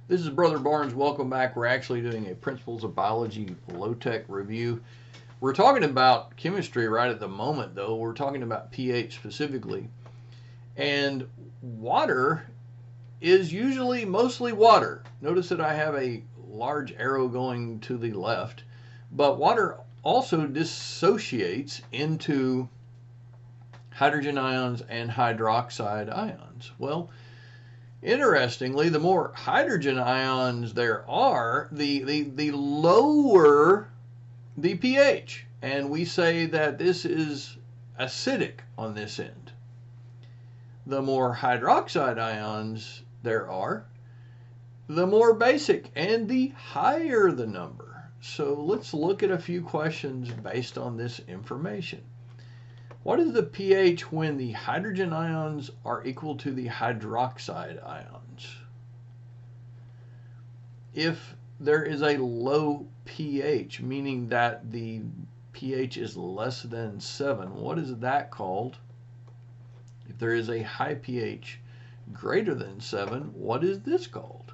This is Brother Barnes. Welcome back. We're actually doing a Principles of Biology low-tech review. We're talking about chemistry right at the moment, though. We're talking about pH specifically. And water is usually mostly water. Notice that I have a large arrow going to the left. But water also dissociates into hydrogen ions and hydroxide ions. Well, interestingly, the more hydrogen ions there are, the lower the pH. And we say that this is acidic on this end. The more hydroxide ions there are, the more basic and the higher the number. So let's look at a few questions based on this information. What is the pH when the hydrogen ions are equal to the hydroxide ions? If there is a low pH, meaning that the pH is less than 7, what is that called? If there is a high pH greater than 7, what is this called?